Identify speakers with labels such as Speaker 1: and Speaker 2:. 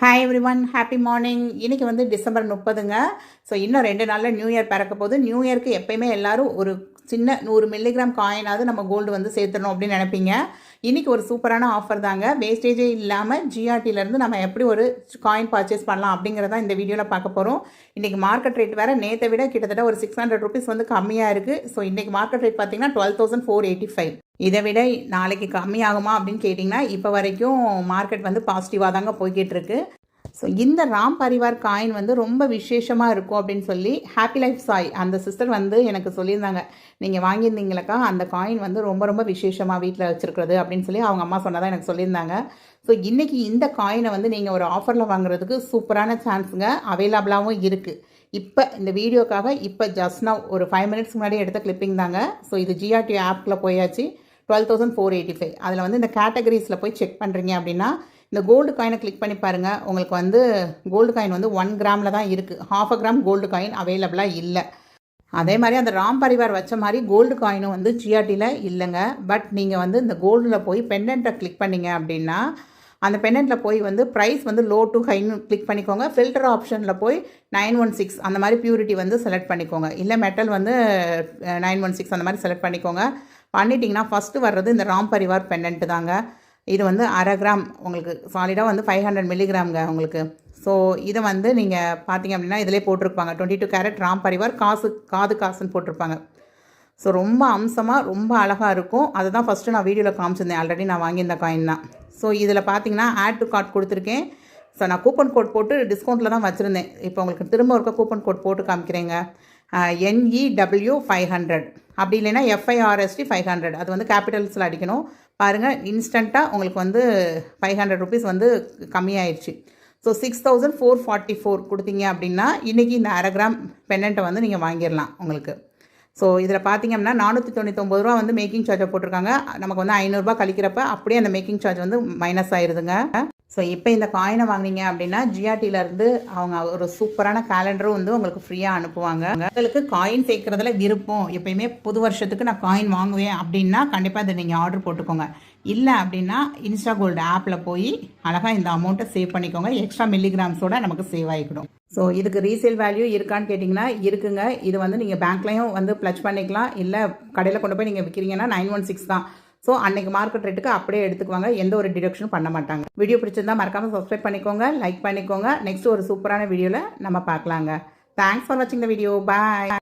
Speaker 1: Hi every one, happy morning. இன்றைக்கி வந்து December 30ங்க. So இன்னும் 2 நாளில் நியூ இயர் பிறக்க போகுது. நியூ இயர்க்கு எப்போயுமே எல்லோரும் ஒரு சின்ன 100 மில்லிகிராம் காயினாவது நம்ம கோல்டு வந்து சேர்த்துடணும் அப்படின்னு நினைப்பீங்க. இன்றைக்கி ஒரு சூப்பரான ஆஃபர் தாங்க. வேஸ்டேஜே இல்லாமல் ஜிஆர்டிலேருந்து நம்ம எப்படி ஒரு காயின் பர்ச்சேஸ் பண்ணலாம் அப்படிங்கிறதான் இந்த வீடியோவில் பார்க்க போகிறோம். இன்றைக்கி மார்க்கெட் ரேட் வேறு நேற்றை விட கிட்டத்தட்ட ஒரு 600 ருபீஸ் வந்து கம்மியாக இருக்குது. ஸோ இன்றைக்கி மார்க்கெட் ரேட் பார்த்திங்கன்னா 12,485. இதை விட நாளைக்கு கம்மியாகுமா அப்படின்னு கேட்டிங்கன்னா இப்போ வரைக்கும் மார்க்கெட் வந்து பாசிட்டிவாக தாங்க போய்கிட்டு இருக்கு. ஸோ இந்த ராம் பரிவார் காயின் வந்து ரொம்ப விசேஷமாக இருக்கும் அப்படின்னு சொல்லி ஹாப்பி லைஃப் சாய் அந்த சிஸ்டர் வந்து எனக்கு சொல்லியிருந்தாங்க. நீங்கள் வாங்கியிருந்தீங்களக்கா, அந்த காயின் வந்து ரொம்ப ரொம்ப விசேஷமாக வீட்டில் வச்சுருக்கிறது அப்படின்னு சொல்லி அவங்க அம்மா சொன்னதாக எனக்கு சொல்லியிருந்தாங்க. ஸோ இன்றைக்கி இந்த காயினை வந்து நீங்கள் ஒரு ஆஃபரில் வாங்குறதுக்கு சூப்பரான சான்ஸுங்க அவைலபிளாகவும் இருக்குது. இப்போ இந்த வீடியோக்காக இப்போ ஜஸ்ட் நான் ஒரு 5 மினிட்ஸ் முன்னாடி எடுத்த கிளிப்பிங் தாங்க. ஸோ இது ஜிஆர்டி ஆப்பில் போயாச்சு. 12,485. அதில் வந்து இந்த கேட்டகரிஸில் போய் செக் பண்ணுறீங்க அப்படின்னா இந்த கோல்டு காயினை கிளிக் பண்ணி பாருங்கள். உங்களுக்கு வந்து கோல்டு காயின் வந்து 1 கிராமில் தான் இருக்குது. 1/2 கிராம் கோல்டு காயின் அவைலபிளாக இல்லை. அதே மாதிரி அந்த ராம் பரிவார் வச்ச மாதிரி கோல்டு காயினும் வந்து ஜிஆர்டியில் இல்லைங்க. பட் நீங்கள் வந்து இந்த கோல்டில் போய் பெண்டன்ட்டை கிளிக் பண்ணிங்க அப்படின்னா அந்த பெண்டன்ட்டில் போய் வந்து ப்ரைஸ் வந்து லோ டு ஹைன்னு கிளிக் பண்ணிக்கோங்க. ஃபில்டர் ஆப்ஷனில் போய் 916 அந்த மாதிரி பியூரிட்டி வந்து செலக்ட் பண்ணிக்கோங்க. இல்லை மெட்டல் வந்து 916 அந்த மாதிரி செலக்ட் பண்ணிக்கோங்க. பண்ணிட்டீங்கன்னா ஃபஸ்ட்டு வர்றது இந்த ராம் பரிவார் பெண்டன்ட்டு தாங்க. இது வந்து 1/2 கிராம் உங்களுக்கு சாலிடாக வந்து 500 மில்லிகிராம்ங்க உங்களுக்கு. ஸோ இதை வந்து நீங்கள் பார்த்தீங்க அப்படின்னா இதிலே போட்டிருப்பாங்க 22 கேரட் ராம் பரிவார் காசுன்னு போட்டிருப்பாங்க. ஸோ ரொம்ப அம்சமாக ரொம்ப அழகாக இருக்கும். அதை தான் ஃபஸ்ட்டு நான் வீடியோவில் காமிச்சிருந்தேன். ஆல்ரெடி நான் வாங்கியிருந்த காயின் தான். ஸோ இதில் பார்த்தீங்கன்னா ஆட் டு கார்ட் கொடுத்துருக்கேன். ஸோ நான் கூப்பன் கோட் போட்டு டிஸ்கவுண்ட்டில் தான் வச்சுருந்தேன். இப்போ உங்களுக்கு திரும்ப ஒருக்க கூப்பன் கோட் போட்டு காமிக்கிறேங்க. NEW 500 அப்படி இல்லைன்னா FIRST 500. அது வந்து கேபிட்டல்ஸில் அடிக்கணும். பாருங்கள், இன்ஸ்டண்ட்டாக உங்களுக்கு வந்து 500 ருபீஸ் வந்து கம்மியாயிடுச்சு. ஸோ 6,444 கொடுத்தீங்க அப்படின்னா இன்றைக்கி இந்த 1/2 கிராம் பெண்டன்ட்டை வந்து நீங்கள் வாங்கிடலாம் உங்களுக்கு. ஸோ இதில் பார்த்தீங்க அப்படின்னா 499 ரூபா வந்து மேக்கிங் சார்ஜை போட்டிருக்காங்க. நமக்கு வந்து 500 ரூபா கழிக்கிறப்ப அப்படியே அந்த மேக்கிங் சார்ஜ் வந்து மைனஸ் ஆயிடுதுங்க. ஸோ இப்போ இந்த காயினை வாங்கினீங்க அப்படின்னா ஜிஆர்டியிலேருந்து அவங்க ஒரு சூப்பரான கேலண்டரும் வந்து உங்களுக்கு ஃப்ரீயாக அனுப்புவாங்க. உங்களுக்கு காயின் சேர்க்குறதுல விருப்பம், எப்பயுமே புது வருஷத்துக்கு நான் காயின் வாங்குவேன் அப்படின்னா கண்டிப்பாக இதை நீங்கள் ஆர்டர் போட்டுக்கோங்க. இல்லை அப்படின்னா இன்ஸ்டா கோல்டு ஆப்பில் போய் அழகாக இந்த அமௌண்ட்டை சேவ் பண்ணிக்கோங்க. எக்ஸ்ட்ரா மில்லிகிராம்ஸோட நமக்கு சேவ் ஆகிடும். ஸோ இதுக்கு ரீசேல் வேல்யூ இருக்கான்னு கேட்டிங்கன்னா இருக்குங்க. இது வந்து நீங்கள் பேங்க்லேயும் வந்து ப்ளச் பண்ணிக்கலாம். இல்லை கடையில் கொண்டு போய் நீங்கள் விற்கிறீங்கன்னா 916 தான். ஸோ அன்றைக்கி மார்க்கெட் ரேட்டுக்கு அப்படியே எடுத்துக்குவாங்க. எந்த ஒரு டிடக்ஷனும் பண்ண மாட்டாங்க. வீடியோ பிடிச்சிருந்தா மறக்காமல் சப்ஸ்கிரைப் பண்ணிக்கோங்க, லைக் பண்ணிக்கோங்க. நெக்ஸ்ட் ஒரு சூப்பரான வீடியோவில் நம்ம பார்க்கலாங்க. தேங்க்ஸ் ஃபார் வாட்சிங் த வீடியோ. பாய்.